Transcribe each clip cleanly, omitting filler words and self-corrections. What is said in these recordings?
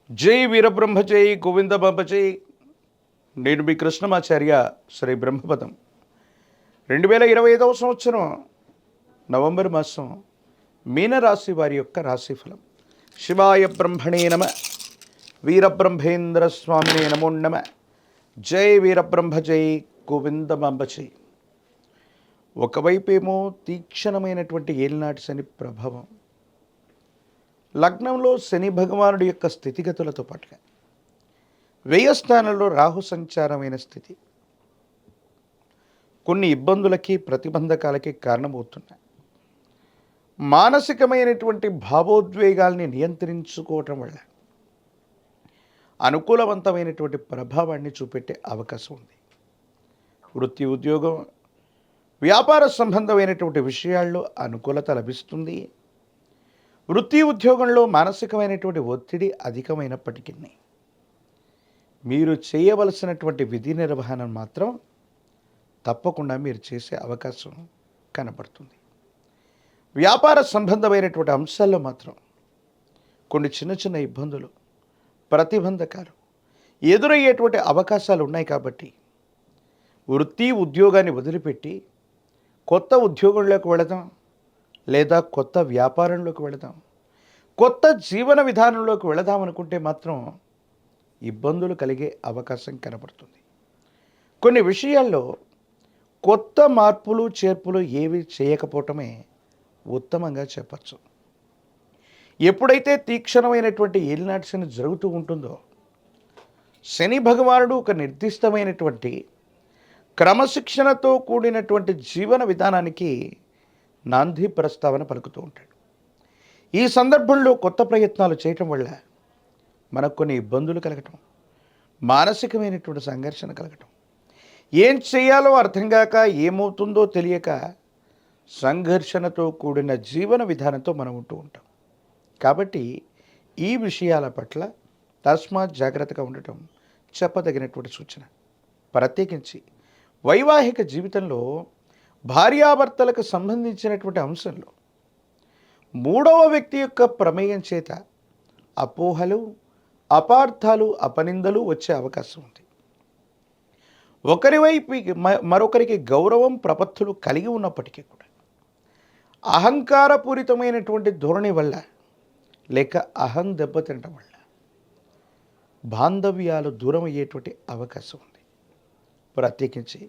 జై వీరబ్రహ్మ జై గోవింద బాబా జై. నేను మీ కృష్ణమాచార్య. శ్రీ బ్రహ్మపదం. 2025 సంవత్సరం నవంబర్ మాసం మీనరాశి వారి యొక్క రాశిఫలం. శివాయ బ్రహ్మణే నమ. వీరబ్రహ్మేంద్ర స్వామినే నమో నమ. జై వీరబ్రహ్మ జై గోవింద బాబా జై. ఒకవైపేమో తీక్షణమైనటువంటి ఏలినాటి శని ప్రభావం, లగ్నంలో శని భగవానుడి యొక్క స్థితిగతులతో పాటుగా వ్యయ స్థానంలో రాహు సంచారమైన స్థితి కొన్ని ఇబ్బందులకి ప్రతిబంధకాలకి కారణమవుతున్నాయి. మానసికమైనటువంటి భావోద్వేగాల్ని నియంత్రించుకోవటం వల్ల అనుకూలవంతమైనటువంటి ప్రభావాన్ని చూపెట్టే అవకాశం ఉంది. వృత్తి ఉద్యోగం వ్యాపార సంబంధమైనటువంటి విషయాల్లో అనుకూలత లభిస్తుంది. వృత్తి ఉద్యోగంలో మానసికమైనటువంటి ఒత్తిడి అధికమైనప్పటికీ మీరు చేయవలసినటువంటి విధి నిర్వహణ మాత్రం తప్పకుండా మీరు చేసే అవకాశం కనపడుతుంది. వ్యాపార సంబంధమైనటువంటి అంశాల్లో మాత్రం కొన్ని చిన్న చిన్న ఇబ్బందులు, ప్రతిబంధకాలు ఎదురయ్యేటువంటి అవకాశాలు ఉన్నాయి. కాబట్టి వృత్తి ఉద్యోగాన్ని వదిలిపెట్టి కొత్త ఉద్యోగంలోకి వెళదాం, లేదా కొత్త వ్యాపారంలోకి వెళదాం, కొత్త జీవన విధానంలోకి వెళదాం అనుకుంటే మాత్రం ఇబ్బందులు కలిగే అవకాశం కనబడుతుంది. కొన్ని విషయాల్లో కొత్త మార్పులు చేర్పులు ఏవి చేయకపోవటమే ఉత్తమంగా చెప్పచ్చు. ఎప్పుడైతే తీక్షణమైనటువంటి ఏలినాటి శని జరుగుతూ ఉంటుందో, శని భగవానుడు ఒక నిర్దిష్టమైనటువంటి క్రమశిక్షణతో కూడినటువంటి జీవన విధానానికి నాంది ప్రస్తావన పలుకుతూ ఉంటాడు. ఈ సందర్భంలో కొత్త ప్రయత్నాలు చేయటం వల్ల మనకు కొన్ని ఇబ్బందులు కలగటం, మానసికమైనటువంటి సంఘర్షణ కలగటం, ఏం చేయాలో అర్థం కాక ఏమవుతుందో తెలియక సంఘర్షణతో కూడిన జీవన విధానంతో మనం ఉంటూ ఉంటాం. కాబట్టి ఈ విషయాల పట్ల తస్మాత్ జాగ్రత్తగా ఉండటం చెప్పదగినటువంటి సూచన. ప్రత్యేకించి వైవాహిక జీవితంలో భార్యాభర్తలకు సంబంధించినటువంటి అంశంలో మూడవ వ్యక్తి యొక్క ప్రమేయం చేత అపోహలు, అపార్థాలు, అపనిందలు వచ్చే అవకాశం ఉంది. ఒకరి వైపు మరొకరికి గౌరవం, ప్రపత్తులు కలిగి ఉన్నప్పటికీ కూడా అహంకారపూరితమైనటువంటి ధోరణి వల్ల, లేక అహం దెబ్బతినటం వల్ల బాంధవ్యాలు దూరం అయ్యేటువంటి అవకాశం ఉంది. ప్రత్యేకించి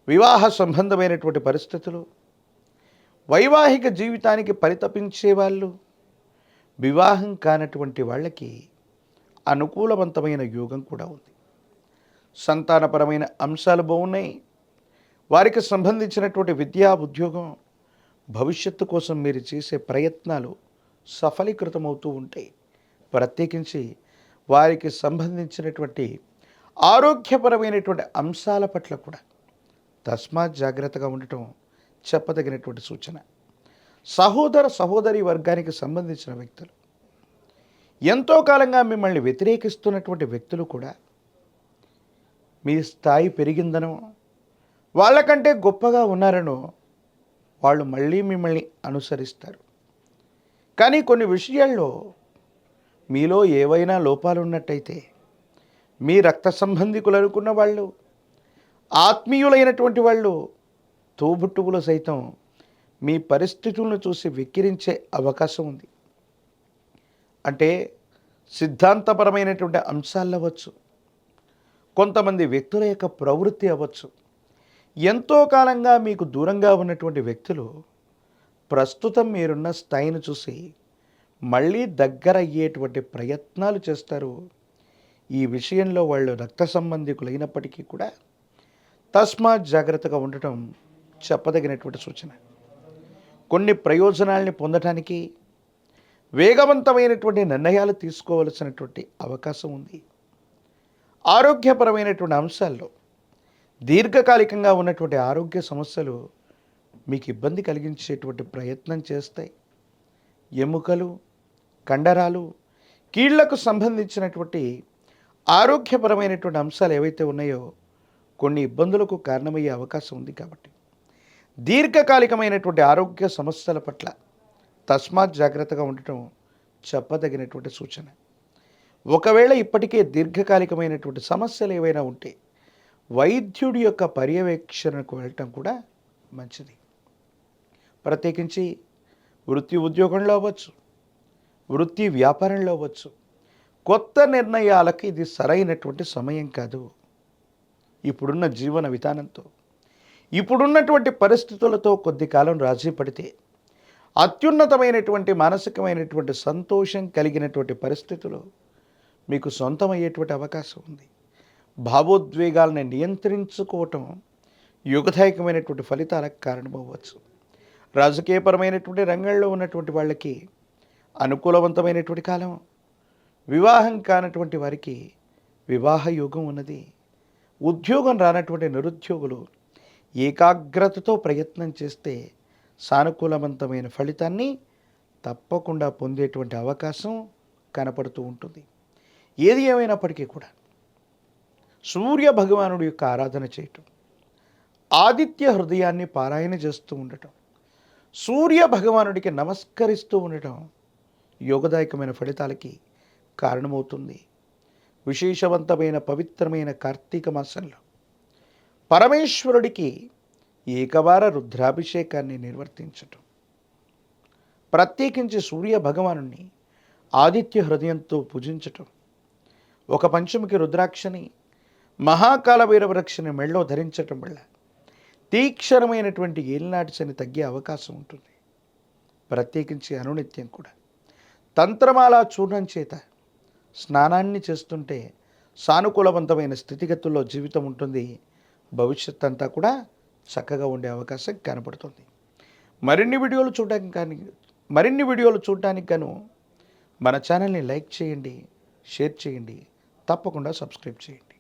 వివాహ సంబంధమైనటువంటి పరిస్థితులు, వైవాహిక జీవితానికి పరితపించే వాళ్ళు, వివాహం కానటువంటి వాళ్ళకి అనుకూలవంతమైన యోగం కూడా ఉంది. సంతానపరమైన అంశాలు బాగున్నాయి. వారికి సంబంధించినటువంటి విద్యా, ఉద్యోగం, భవిష్యత్తు కోసం మీరు చేసే ప్రయత్నాలు సఫలీకృతమవుతూ ఉంటాయి. ప్రత్యేకించి వారికి సంబంధించినటువంటి ఆరోగ్యపరమైనటువంటి అంశాల పట్ల కూడా తస్మాత్ జాగ్రత్తగా ఉండటం చెప్పదగినటువంటి సూచన. సహోదర సహోదరి వర్గానికి సంబంధించిన వ్యక్తులు, ఎంతో కాలంగా మిమ్మల్ని వ్యతిరేకిస్తున్నటువంటి వ్యక్తులు కూడా మీ స్థాయి పెరిగిందనో, వాళ్ళకంటే గొప్పగా ఉన్నారనో వాళ్ళు మళ్ళీ మిమ్మల్ని అనుసరిస్తారు. కానీ కొన్ని విషయాల్లో మీలో ఏవైనా లోపాలు ఉన్నట్టయితే మీ రక్త సంబంధికులు అనుకున్న వాళ్ళు, ఆత్మీయులైనటువంటి వాళ్ళు, తోబుట్టువులు సైతం మీ పరిస్థితులను చూసి వెక్కిరించే అవకాశం ఉంది. అంటే సిద్ధాంతపరమైనటువంటి అంశాలు అవ్వచ్చు, కొంతమంది వ్యక్తుల యొక్క ప్రవృత్తి అవ్వచ్చు. ఎంతో కాలంగా మీకు దూరంగా ఉన్నటువంటి వ్యక్తులు ప్రస్తుతం మీరున్న స్థాయిని చూసి మళ్ళీ దగ్గర అయ్యేటువంటి ప్రయత్నాలు చేస్తారు. ఈ విషయంలో వాళ్ళు రక్త సంబంధికులైనప్పటికీ కూడా తస్మాత్ జాగ్రత్తగా ఉండటం చెప్పదగినటువంటి సూచన. కొన్ని ప్రయోజనాల్ని పొందటానికి వేగవంతమైనటువంటి నిర్ణయాలు తీసుకోవలసినటువంటి అవకాశం ఉంది. ఆరోగ్యపరమైనటువంటి అంశాల్లో దీర్ఘకాలికంగా ఉన్నటువంటి ఆరోగ్య సమస్యలు మీకు ఇబ్బంది కలిగించేటువంటి ప్రయత్నం చేస్తాయి. ఎముకలు, కండరాలు, కీళ్లకు సంబంధించినటువంటి ఆరోగ్యపరమైనటువంటి అంశాలు ఏవైతే ఉన్నాయో కొన్ని ఇబ్బందులకు కారణమయ్యే అవకాశం ఉంది. కాబట్టి దీర్ఘకాలికమైనటువంటి ఆరోగ్య సమస్యల పట్ల తస్మాత్ జాగ్రత్తగా ఉండటం చెప్పదగినటువంటి సూచన. ఒకవేళ ఇప్పటికే దీర్ఘకాలికమైనటువంటి సమస్యలు ఏవైనా ఉంటే వైద్యుడి యొక్క పర్యవేక్షణకు వెళ్ళటం కూడా మంచిది. ప్రత్యేకించి వృత్తి ఉద్యోగంలో అవ్వచ్చు, వృత్తి వ్యాపారంలో అవ్వచ్చు, కొత్త నిర్ణయాలకు ఇది సరైనటువంటి సమయం కాదు. ఇప్పుడున్న జీవన విధానంతో, ఇప్పుడున్నటువంటి పరిస్థితులతో కొద్ది కాలం రాజీ పడితే అత్యున్నతమైనటువంటి మానసికమైనటువంటి సంతోషం కలిగినటువంటి పరిస్థితులు మీకు సొంతమయ్యేటువంటి అవకాశం ఉంది. భావోద్వేగాలను నియంత్రించుకోవటం యుగదాయకమైనటువంటి ఫలితాలకు కారణమవ్వచ్చు. రాజకీయపరమైనటువంటి రంగంలో ఉన్నటువంటి వాళ్ళకి అనుకూలవంతమైనటువంటి కాలం, వివాహం కానటువంటి వారికి వివాహ యోగం ఉన్నది. ఉద్యోగం రానటువంటి నిరుద్యోగులు ఏకాగ్రతతో ప్రయత్నం చేస్తే సానుకూలవంతమైన ఫలితాన్ని తప్పకుండా పొందేటువంటి అవకాశం కనపడుతూ ఉంటుంది. ఏది ఏమైనప్పటికీ కూడా సూర్య భగవానుడి యొక్క ఆరాధన చేయటం, ఆదిత్య హృదయాన్ని పారాయణ చేస్తూ ఉండటం, సూర్య భగవానుడికి నమస్కరిస్తూ ఉండటం యోగదాయకమైన ఫలితాలకి కారణమవుతుంది. విశేషవంతమైన పవిత్రమైన కార్తీక మాసంలో పరమేశ్వరుడికి ఏకవార రుద్రాభిషేకాన్ని నిర్వర్తించటం, ప్రత్యేకించి సూర్య భగవానుని ఆదిత్య హృదయంతో పూజించటం, ఒక పంచముఖి రుద్రాక్షని మహాకాల భైరవరక్షని మెళ్ళో ధరించటం వల్ల తీక్షణమైనటువంటి ఏలినాటి శని తగ్గే అవకాశం ఉంటుంది. ప్రత్యేకించి అనునిత్యం కూడా తంత్రమాల చూర్ణం చేత స్నానాన్ని చేస్తుంటే సానుకూలవంతమైన స్థితిగతుల్లో జీవితం ఉంటుంది. భవిష్యత్ అంతా కూడా చక్కగా ఉండే అవకాశం కనపడుతుంది. మరిన్ని వీడియోలు చూడటానికి గాను మన ఛానల్ని లైక్ చేయండి, షేర్ చేయండి, తప్పకుండా సబ్స్క్రైబ్ చేయండి.